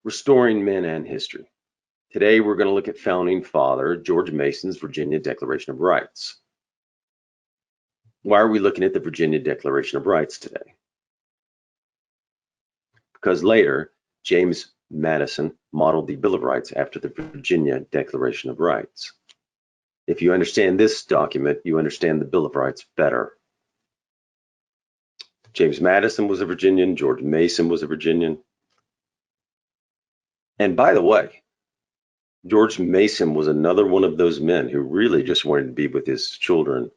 Restoring Men and History. Today, we're going to look at Founding Father George Mason's Virginia Declaration of Rights. Why are we looking at the Virginia Declaration of Rights today? Because later, James Madison modeled the Bill of Rights after the Virginia Declaration of Rights. If you understand this document, you understand the Bill of Rights better. James Madison was a Virginian, George Mason was a Virginian. And by the way, George Mason was another one of those men who really just wanted to be with his children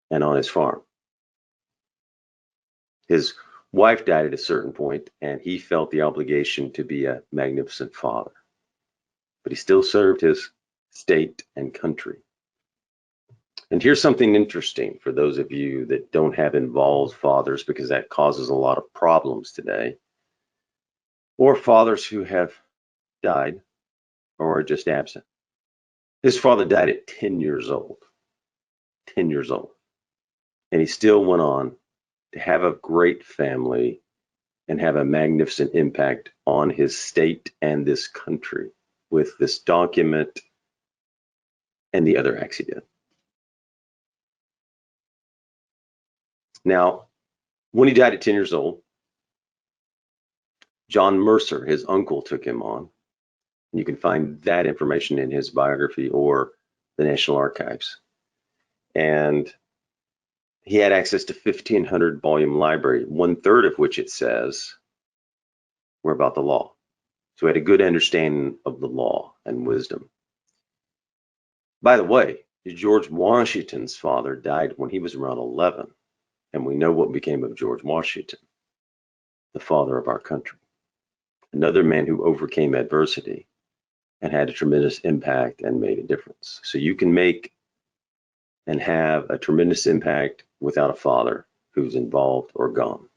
and on his farm. His wife died at a certain point, and he felt the obligation to be a magnificent father. But he still served his state and country. And here's something interesting for those of you that don't have involved fathers, because that causes a lot of problems today, or fathers who have died or are just absent. His father died at 10 years old. 10 years old. And he still went on to have a great family and have a magnificent impact on his state and this country with this document and the other acts he did. Now, when he died at 10 years old, John Mercer, his uncle, took him on. You can find that information in his biography or the National Archives. And he had access to 1,500 volume library, 1/3 of which it says were about the law. So he had a good understanding of the law and wisdom. By the way, George Washington's father died when he was around 11. And we know what became of George Washington, the father of our country. Another man who overcame adversity and had a tremendous impact and made a difference. So you can make and have a tremendous impact without a father who's involved or gone.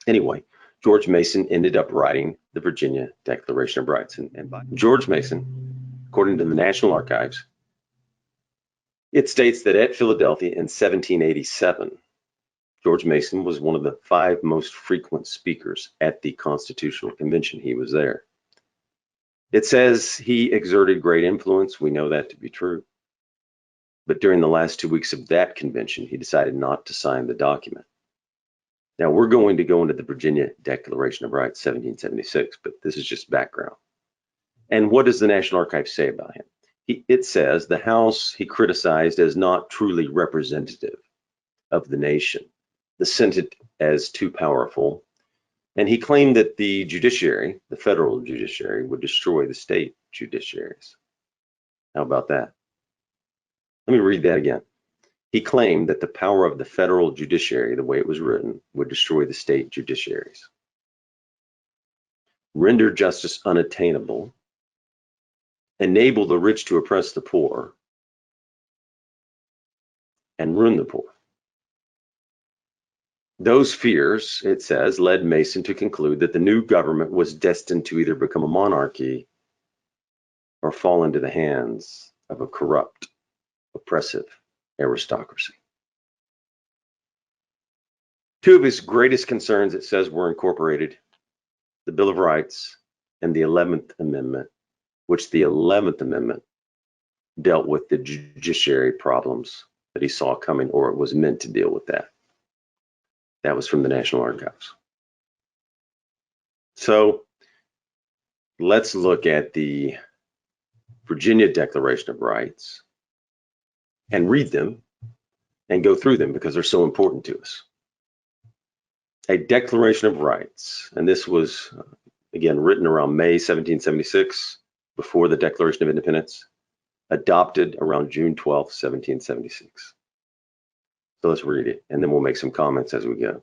Anyway, George Mason ended up writing the Virginia Declaration of Rights. And by George Mason, according to the National Archives, it states that at Philadelphia in 1787, George Mason was one of the 5 most frequent speakers at the Constitutional Convention. He was there. It says he exerted great influence. We know that to be true. But during the last 2 weeks of that convention, he decided not to sign the document. Now, we're going to go into the Virginia Declaration of Rights, 1776, but this is just background. And what does the National Archives say about him? It says the House he criticized as not truly representative of the nation, the Senate as too powerful, and he claimed that the judiciary, the federal judiciary, would destroy the state judiciaries. How about that? Let me read that again. He claimed that the power of the federal judiciary, the way it was written, would destroy the state judiciaries, render justice unattainable, enable the rich to oppress the poor, and ruin the poor. Those fears, it says, led Mason to conclude that the new government was destined to either become a monarchy or fall into the hands of a corrupt, oppressive aristocracy. 2 of his greatest concerns, it says, were incorporated: the Bill of Rights and the 11th Amendment, which the 11th Amendment dealt with the judiciary problems that he saw coming, or it was meant to deal with that. That was from the National Archives. So let's look at the Virginia Declaration of Rights and read them and go through them because they're so important to us. A Declaration of Rights, and this was, again, written around May 1776, before the Declaration of Independence, adopted around June 12, 1776. So let's read it, and then we'll make some comments as we go.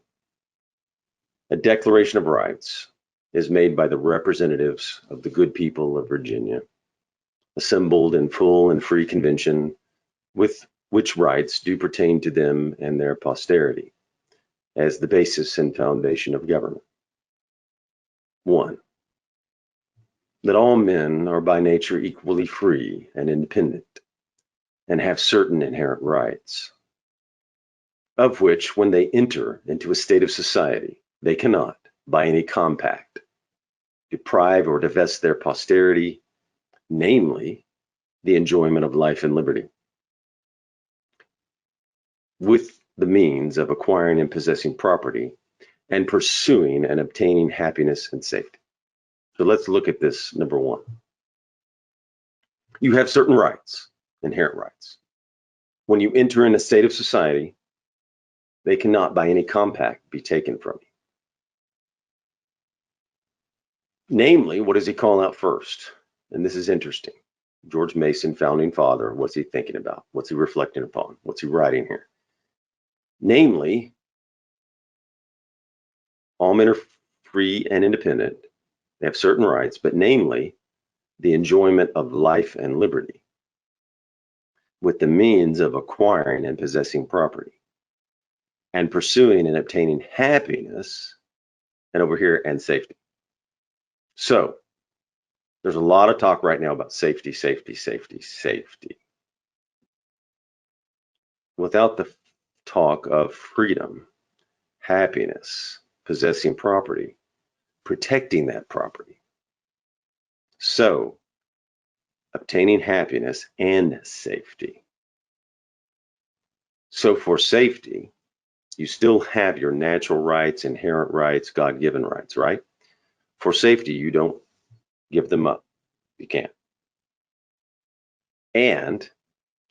A Declaration of Rights is made by the representatives of the good people of Virginia, assembled in full and free convention, with which rights do pertain to them and their posterity, as the basis and foundation of government. 1. That all men are by nature equally free and independent, and have certain inherent rights, of which, when they enter into a state of society, they cannot, by any compact, deprive or divest their posterity, namely the enjoyment of life and liberty, with the means of acquiring and possessing property, and pursuing and obtaining happiness and safety. So let's look at this number one. You have certain rights, inherent rights. When you enter in a state of society, they cannot by any compact be taken from you. Namely, what does he call out first? And this is interesting. George Mason, founding father, what's he thinking about? What's he reflecting upon? What's he writing here? Namely, all men are free and independent. They have certain rights, but namely, the enjoyment of life and liberty, with the means of acquiring and possessing property, and pursuing and obtaining happiness, and over here, and safety. So there's a lot of talk right now about safety, safety, safety, safety. Without the talk of freedom, happiness, possessing property, protecting that property. So obtaining happiness and safety. So for safety, you still have your natural rights, inherent rights, God-given rights, right? For safety, you don't give them up. You can't. And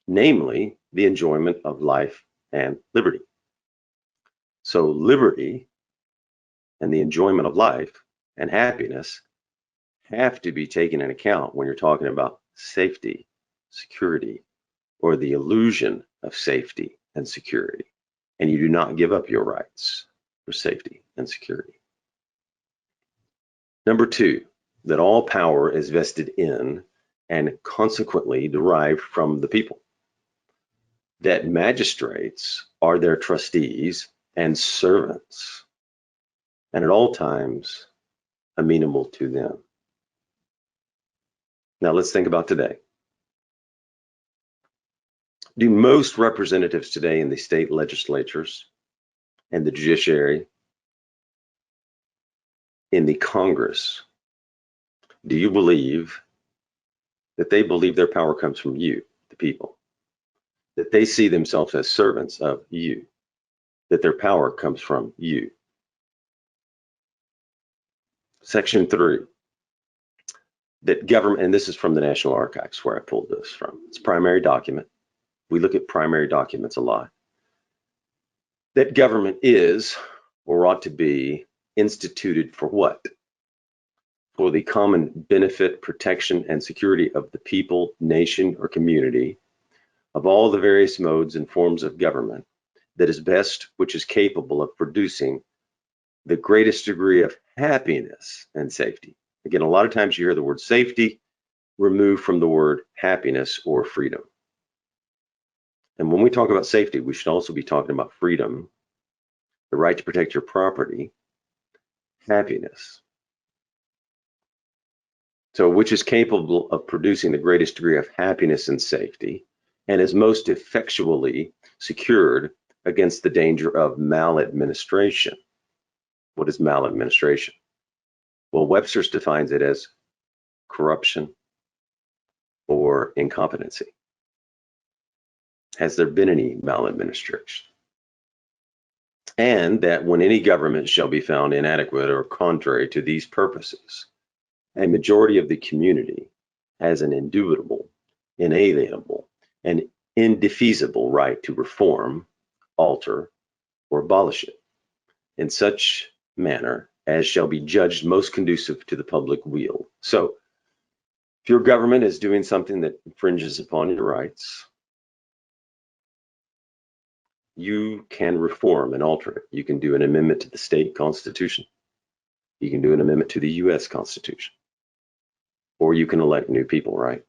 namely, the enjoyment of life and liberty. So liberty and the enjoyment of life and happiness have to be taken into account when you're talking about safety, security, or the illusion of safety and security. And you do not give up your rights for safety and security. Number two, that all power is vested in and consequently derived from the people. That magistrates are their trustees and servants, and at all times amenable to them. Now let's think about today. Do most representatives today in the state legislatures and the judiciary, in the Congress, do you believe that they believe their power comes from you, the people? That they see themselves as servants of you? That their power comes from you? Section 3, that government, and this is from the National Archives where I pulled this from. It's a primary document. We look at primary documents a lot. That government is, or ought to be, instituted for what? For the common benefit, protection, and security of the people, nation, or community, of all the various modes and forms of government, that is best, which is capable of producing the greatest degree of happiness and safety. Again, a lot of times you hear the word safety removed from the word happiness or freedom. And when we talk about safety, we should also be talking about freedom, the right to protect your property, happiness. So which is capable of producing the greatest degree of happiness and safety, and is most effectually secured against the danger of maladministration. What is maladministration? Well, Webster's defines it as corruption or incompetency. Has there been any maladministration? And that when any government shall be found inadequate or contrary to these purposes, a majority of the community has an indubitable, inalienable, and indefeasible right to reform, alter, or abolish it in such manner as shall be judged most conducive to the public weal. So, if your government is doing something that infringes upon your rights, you can reform and alter it. You can do an amendment to the state constitution. You can do an amendment to the US Constitution. Or you can elect new people, right?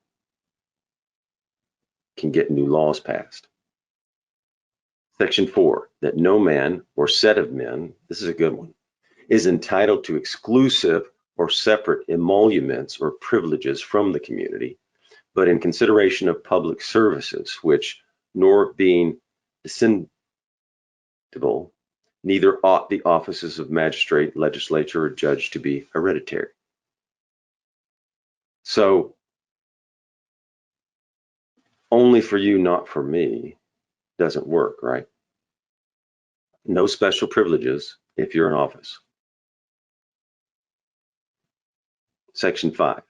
Can get new laws passed. Section 4, that no man or set of men, this is a good one, is entitled to exclusive or separate emoluments or privileges from the community, but in consideration of public services, which, nor being descendable Neither ought the offices of magistrate, legislature, or judge to be hereditary. So, only for you, not for me, doesn't work, right? No special privileges if you're in office. Section 5,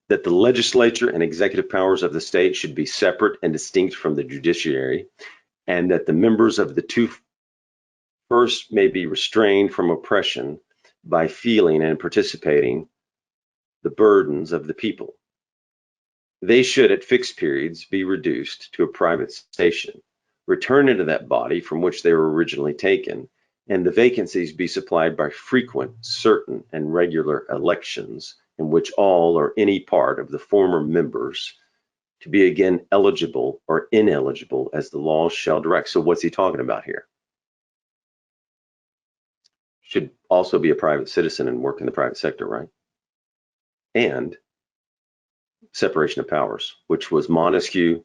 that the legislature and executive powers of the state should be separate and distinct from the judiciary, and that the members of the two first may be restrained from oppression by feeling and participating the burdens of the people. They should at fixed periods be reduced to a private station, return into that body from which they were originally taken, and the vacancies be supplied by frequent, certain, and regular elections in which all or any part of the former members to be again eligible or ineligible as the laws shall direct. So what's he talking about here? Should also be a private citizen and work in the private sector, right? And separation of powers, which was Montesquieu,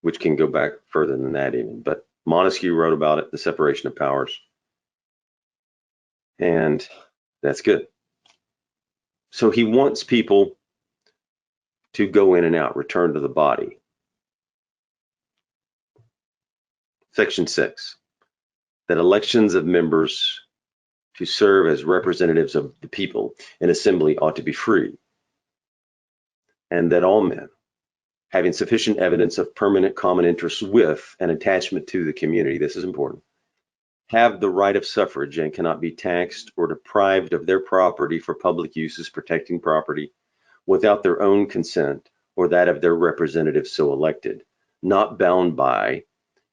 which can go back further than that even, but Montesquieu wrote about it, the separation of powers. And that's good. So he wants people to go in and out, return to the body. Section 6, that elections of members to serve as representatives of the people in assembly ought to be free, and that all men, having sufficient evidence of permanent common interest with an attachment to the community, this is important, have the right of suffrage and cannot be taxed or deprived of their property for public uses protecting property without their own consent or that of their representatives so elected, not bound by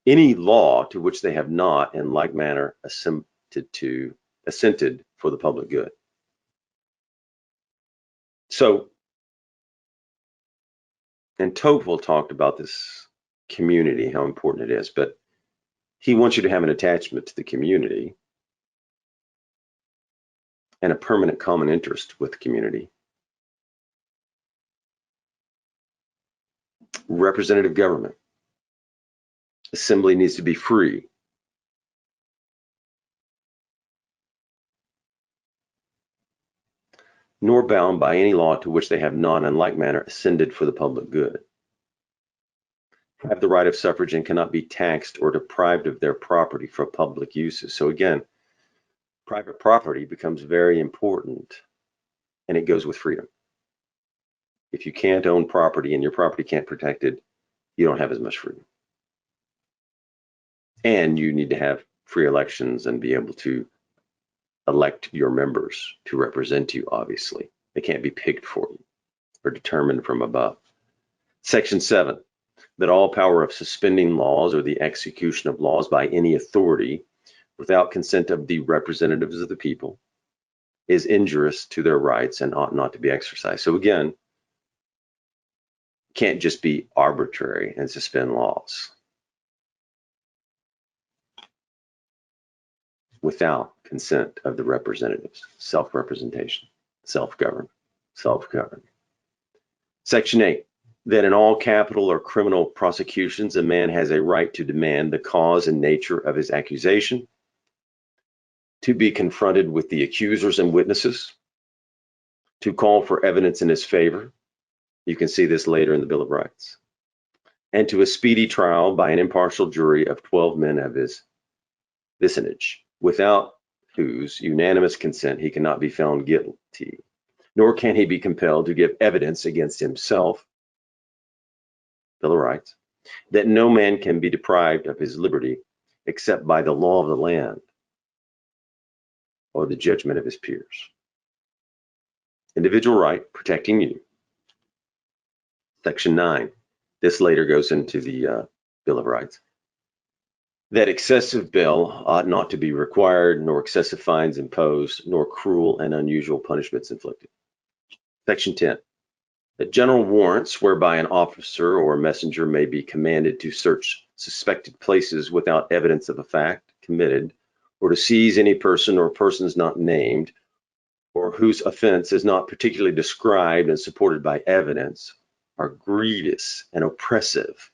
any law to which they have not in like manner assented for the public good. So, and Tocqueville talked about this community, how important it is, but he wants you to have an attachment to the community and a permanent common interest with the community. Representative government. Assembly needs to be free. Nor bound by any law to which they have not in like manner assented for the public good. Have the right of suffrage and cannot be taxed or deprived of their property for public uses. So again, private property becomes very important, and it goes with freedom. If you can't own property and your property can't protect it, you don't have as much freedom. And you need to have free elections and be able to elect your members to represent you, obviously. They can't be picked for you or determined from above. Section 7, that all power of suspending laws or the execution of laws by any authority without consent of the representatives of the people is injurious to their rights and ought not to be exercised. So again, can't just be arbitrary and suspend laws without consent of the representatives. Self-representation, self-government. Section 8, that in all capital or criminal prosecutions, a man has a right to demand the cause and nature of his accusation, to be confronted with the accusers and witnesses, to call for evidence in his favor. You can see this later in the Bill of Rights. And to a speedy trial by an impartial jury of 12 men of his vicinage, without whose unanimous consent he cannot be found guilty, nor can he be compelled to give evidence against himself, Bill of Rights, that no man can be deprived of his liberty except by the law of the land or the judgment of his peers. Individual right, protecting you. Section 9, this later goes into the Bill of Rights, that excessive bail ought not to be required, nor excessive fines imposed, nor cruel and unusual punishments inflicted. Section 10, that general warrants whereby an officer or messenger may be commanded to search suspected places without evidence of a fact committed, or to seize any person or persons not named, or whose offense is not particularly described and supported by evidence, are grievous and oppressive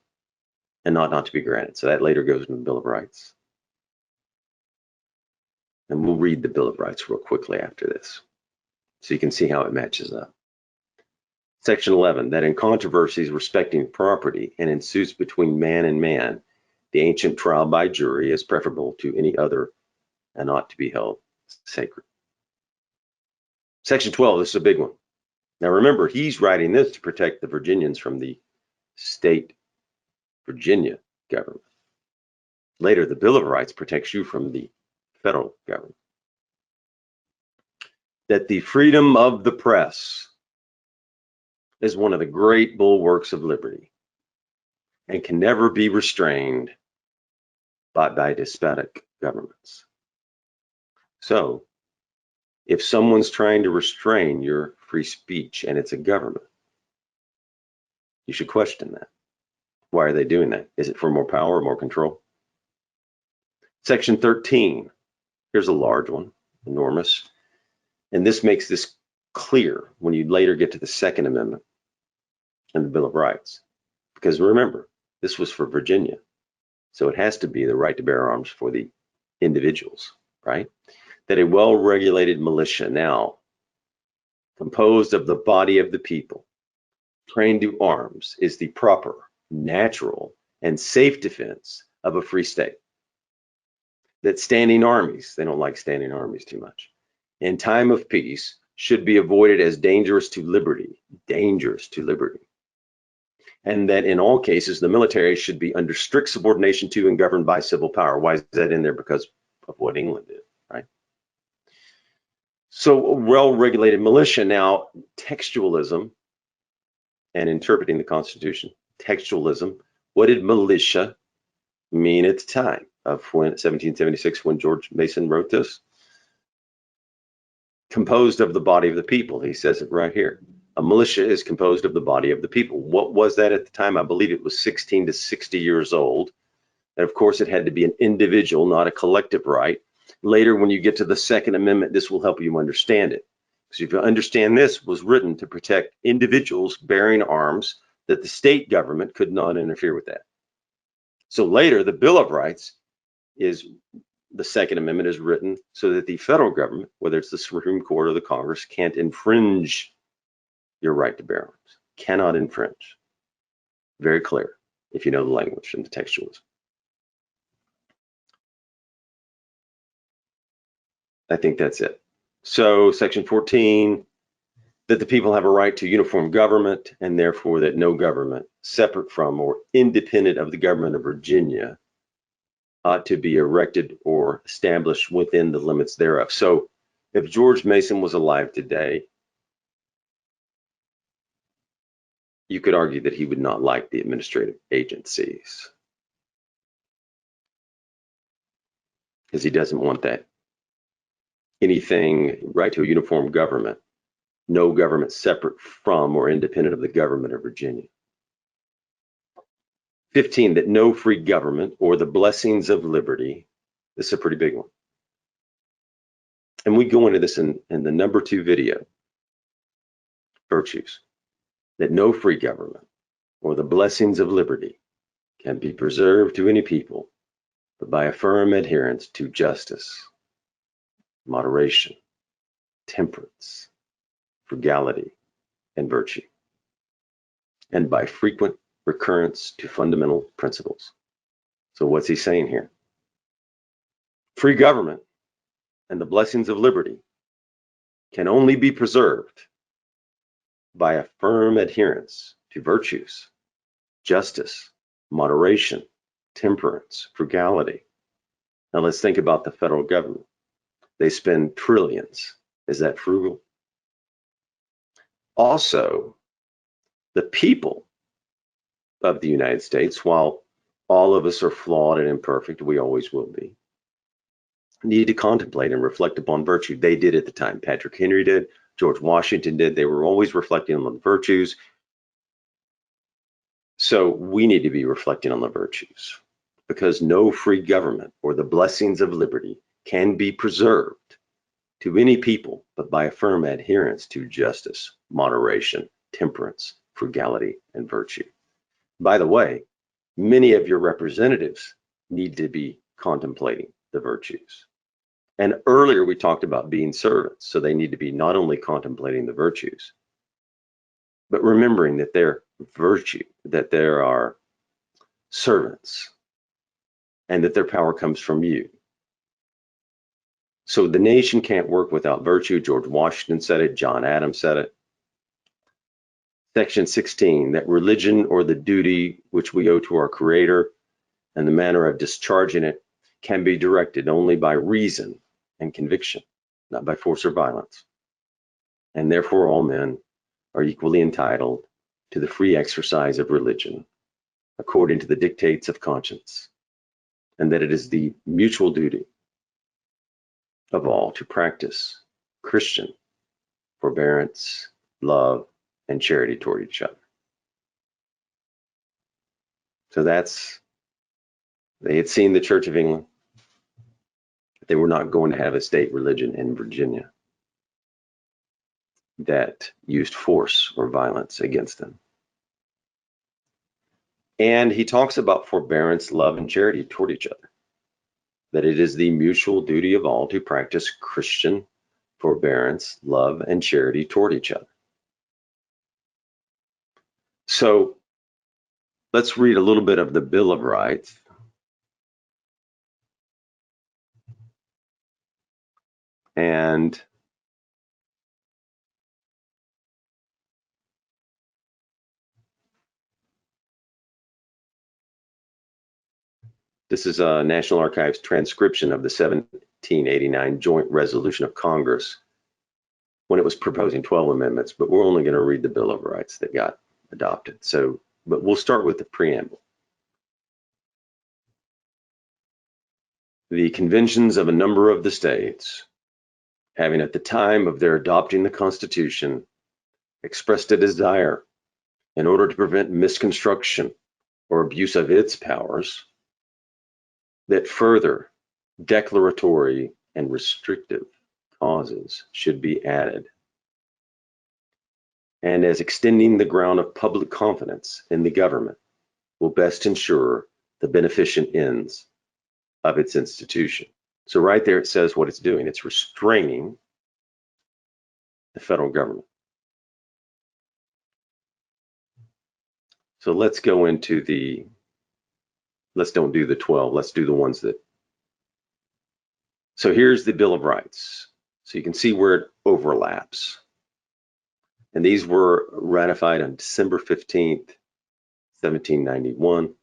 and ought not to be granted. So that later goes into the Bill of Rights. And we'll read the Bill of Rights real quickly after this, so you can see how it matches up. Section 11, that in controversies respecting property and in suits between man and man, the ancient trial by jury is preferable to any other and ought to be held sacred. Section 12, this is a big one. Now remember, he's writing this to protect the Virginians from the state Virginia government. Later, the Bill of Rights protects you from the federal government. That the freedom of the press is one of the great bulwarks of liberty and can never be restrained by despotic governments. So, if someone's trying to restrain your free speech and it's a government, you should question that. Why are they doing that? Is it for more power or more control? Section 13, here's a large one, enormous. And this makes this clear when you later get to the Second Amendment and the Bill of Rights. Because remember, this was for Virginia. So it has to be the right to bear arms for the individuals, right? That a well-regulated militia now composed of the body of the people trained to arms is the proper, natural, and safe defense of a free state. That standing armies, they don't like standing armies too much, in time of peace should be avoided as dangerous to liberty, and that in all cases, the military should be under strict subordination to and governed by civil power. Why is that in there? Because of what England did, right? So a well-regulated militia. Now, textualism and interpreting the Constitution. Textualism, what did militia mean at the time of 1776 when George Mason wrote this? Composed of the body of the people. He says it right here. A militia is composed of the body of the people. What was that at the time? I believe it was 16 to 60 years old. And of course, it had to be an individual, not a collective right. Later, when you get to the Second Amendment, this will help you understand it. Because if you understand, this was written to protect individuals bearing arms, that the state government could not interfere with that. So later, the Bill of Rights is, the Second Amendment is written so that the federal government, whether it's the Supreme Court or the Congress, can't infringe your right to bear arms. Cannot infringe. Very clear if you know the language and the textualism. I think that's it. So section 14, that the people have a right to uniform government, and therefore that no government separate from or independent of the government of Virginia ought to be erected or established within the limits thereof. So if George Mason was alive today, you could argue that he would not like the administrative agencies, because he doesn't want that. Anything right to a uniform government, no government separate from or independent of the government of Virginia. 15, that no free government or the blessings of liberty. This is a pretty big one. And we go into this in the number 2 video, virtues. That no free government or the blessings of liberty can be preserved to any people, but by a firm adherence to justice, moderation, temperance, frugality, and virtue, and by frequent recurrence to fundamental principles. So what's he saying here? Free government and the blessings of liberty can only be preserved by a firm adherence to virtues, justice, moderation, temperance, frugality. Now let's think about the federal government. They spend trillions. Is that frugal? Also, the people of the United States, while all of us are flawed and imperfect, we always will be, need to contemplate and reflect upon virtue. They did at the time. Patrick Henry did. George Washington did. They were always reflecting on the virtues. So we need to be reflecting on the virtues, because no free government or the blessings of liberty can be preserved to any people but by a firm adherence to justice, moderation, temperance, frugality, and virtue. By the way, many of your representatives need to be contemplating the virtues. And earlier we talked about being servants. So they need to be not only contemplating the virtues, but remembering that they're virtue, that there are servants, and that their power comes from you. So the nation can't work without virtue. George Washington said it, John Adams said it. Section 16, that religion or the duty which we owe to our Creator and the manner of discharging it can be directed only by reason and conviction, not by force or violence. And therefore all men are equally entitled to the free exercise of religion according to the dictates of conscience, and that it is the mutual duty of all to practice Christian forbearance, love, and charity toward each other. So they had seen the Church of England. They were not going to have a state religion in Virginia that used force or violence against them. And he talks about forbearance, love, and charity toward each other, that it is the mutual duty of all to practice Christian forbearance, love, and charity toward each other. So let's read a little bit of the Bill of Rights. And this is a National Archives transcription of the 1789 Joint Resolution of Congress when it was proposing 12 amendments, but we're only going to read the Bill of Rights that got adopted. So, but we'll start with the preamble. The conventions of a number of the states, having at the time of their adopting the Constitution expressed a desire, in order to prevent misconstruction or abuse of its powers, that further declaratory and restrictive causes should be added, and as extending the ground of public confidence in the government will best ensure the beneficent ends of its institution. So right there it says what it's doing. It's restraining the federal government. So let's go into let's don't do the 12, let's do the ones that. So here's the Bill of Rights. So you can see where it overlaps. And these were ratified on December 15th, 1791.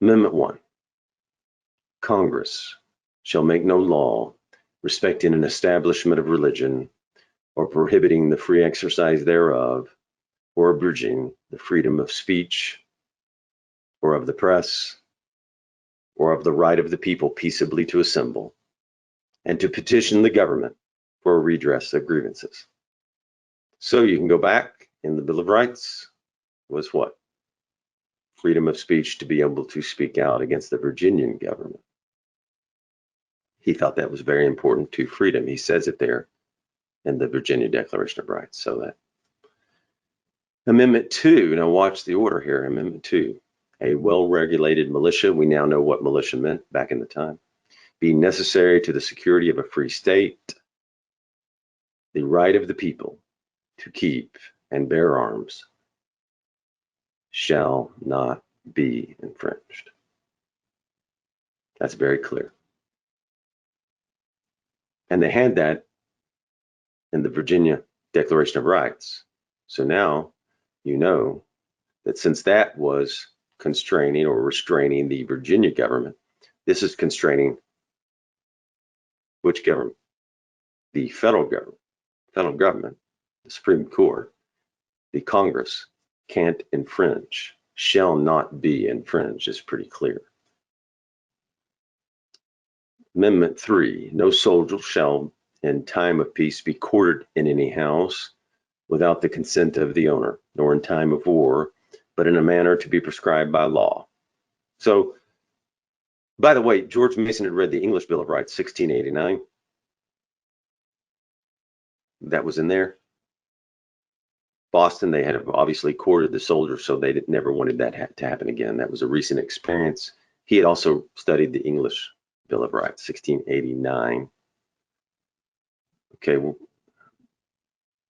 Amendment 1. Congress shall make no law respecting an establishment of religion or prohibiting the free exercise thereof or abridging the freedom of speech or of the press or of the right of the people peaceably to assemble and to petition the government for a redress of grievances. So you can go back in the Bill of Rights was what? Freedom of speech to be able to speak out against the Virginian government. He thought that was very important to freedom. He says it there in the Virginia Declaration of Rights. So that Amendment 2, now watch the order here. Amendment 2, a well-regulated militia, we now know what militia meant back in the time, being necessary to the security of a free state, the right of the people to keep and bear arms shall not be infringed. That's very clear. And they had that in the Virginia Declaration of Rights. So now you know that since that was constraining or restraining the Virginia government, this is constraining which government? The federal government. Federal government, the Supreme Court, the Congress can't infringe, shall not be infringed is pretty clear. Amendment 3, no soldier shall in time of peace be quartered in any house without the consent of the owner, nor in time of war, but in a manner to be prescribed by law. So, by the way, George Mason had read the English Bill of Rights, 1689. That was in there. Boston, they had obviously quartered the soldiers, so they never wanted that to happen again. That was a recent experience. He had also studied the English Bill of Rights, 1689. Okay, well,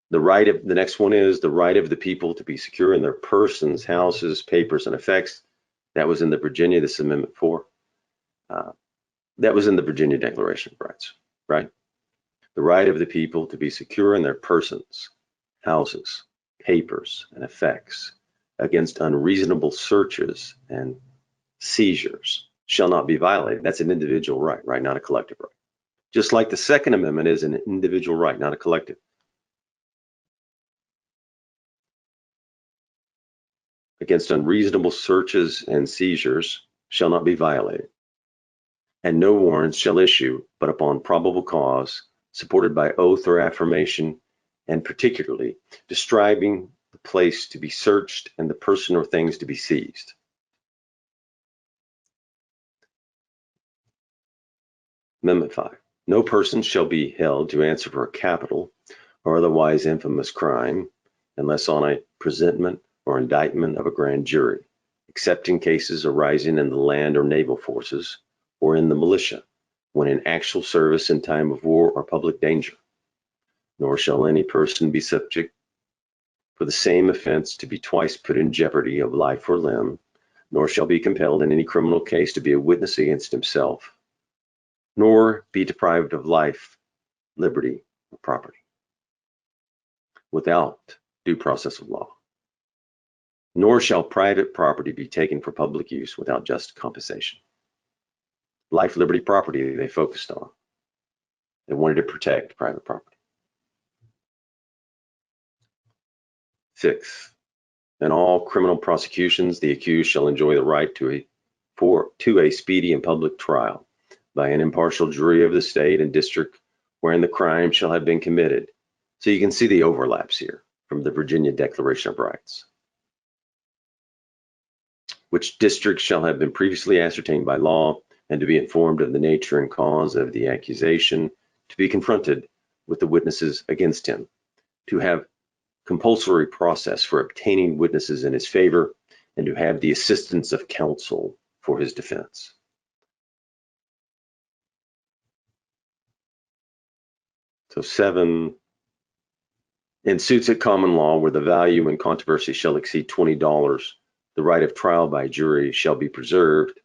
the next one is the right of the people to be secure in their persons, houses, papers, and effects. That was in the Virginia, this is Amendment 4. That was in the Virginia Declaration of Rights, right? The right of the people to be secure in their persons, houses, papers, and effects against unreasonable searches and seizures shall not be violated. That's an individual right, right? Not a collective right. Just like the Second Amendment is an individual right, not a collective. Against unreasonable searches and seizures shall not be violated, and no warrants shall issue but upon probable cause, supported by oath or affirmation, and particularly describing the place to be searched and the person or things to be seized. Amendment 5. No person shall be held to answer for a capital or otherwise infamous crime unless on a presentment or indictment of a grand jury, except in cases arising in the land or naval forces or in the militia, when in actual service in time of war or public danger. Nor shall any person be subject for the same offense to be twice put in jeopardy of life or limb, nor shall be compelled in any criminal case to be a witness against himself, nor be deprived of life, liberty, or property without due process of law. Nor shall private property be taken for public use without just compensation. Life, liberty, property they focused on. They wanted to protect private property. 6. In all criminal prosecutions, the accused shall enjoy the right to a speedy and public trial by an impartial jury of the state and district wherein the crime shall have been committed. So you can see the overlaps here from the Virginia Declaration of Rights. Which district shall have been previously ascertained by law, and to be informed of the nature and cause of the accusation, to be confronted with the witnesses against him, to have compulsory process for obtaining witnesses in his favor, and to have the assistance of counsel for his defense. So 7, in suits at common law where the value in controversy shall exceed $20, the right of trial by jury shall be preserved,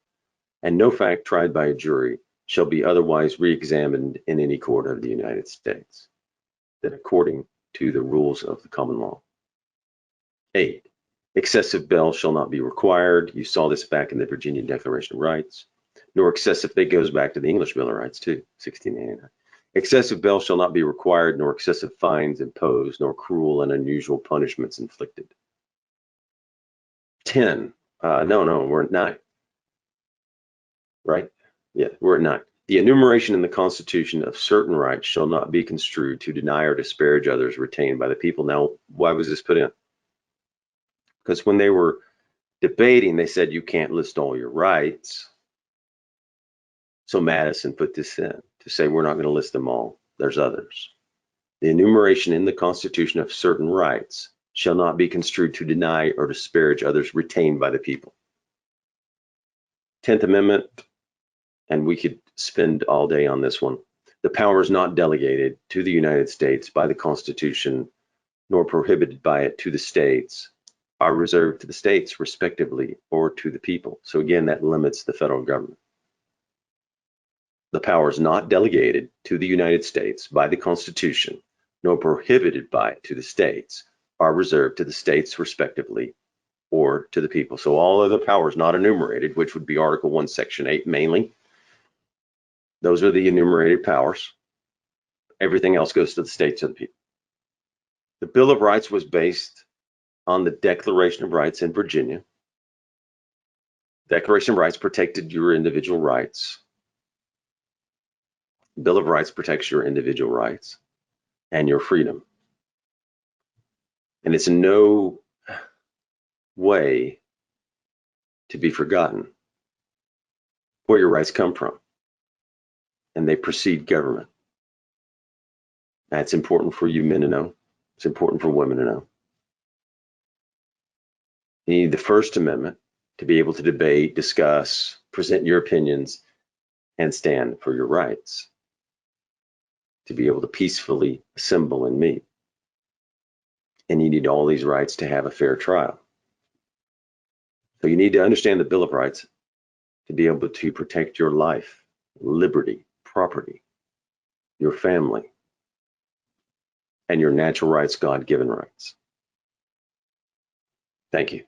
and no fact tried by a jury shall be otherwise re-examined in any court of the United States than according to the rules of the common law. 8, excessive bail shall not be required. You saw this back in the Virginia Declaration of Rights, nor excessive, that goes back to the English Bill of Rights too, 1689. Excessive bail shall not be required, nor excessive fines imposed, nor cruel and unusual punishments inflicted. 10, no, we're at 9. Right? Yeah, we're at 9. The enumeration in the Constitution of certain rights shall not be construed to deny or disparage others retained by the people. Now, why was this put in? Because when they were debating, they said you can't list all your rights. So Madison put this in to say we're not going to list them all. There's others. The enumeration in the Constitution of certain rights shall not be construed to deny or disparage others retained by the people. 10th Amendment, and we could spend all day on this one. The powers not delegated to the United States by the Constitution, nor prohibited by it to the states, are reserved to the states respectively or to the people. So again, that limits the federal government. The powers not delegated to the United States by the Constitution, nor prohibited by it to the states, are reserved to the states respectively or to the people. So all of the powers not enumerated, which would be Article 1, Section 8 mainly, those are the enumerated powers. Everything else goes to the states and the people. The Bill of Rights was based on the Declaration of Rights in Virginia. Declaration of Rights protected your individual rights. Bill of Rights protects your individual rights and your freedom. And it's in no way to be forgotten where your rights come from. And they precede government. That's important for you men to know. It's important for women to know. You need the First Amendment to be able to debate, discuss, present your opinions, and stand for your rights, to be able to peacefully assemble and meet. And you need all these rights to have a fair trial. So you need to understand the Bill of Rights to be able to protect your life, liberty, property, your family, and your natural rights, God-given rights. Thank you.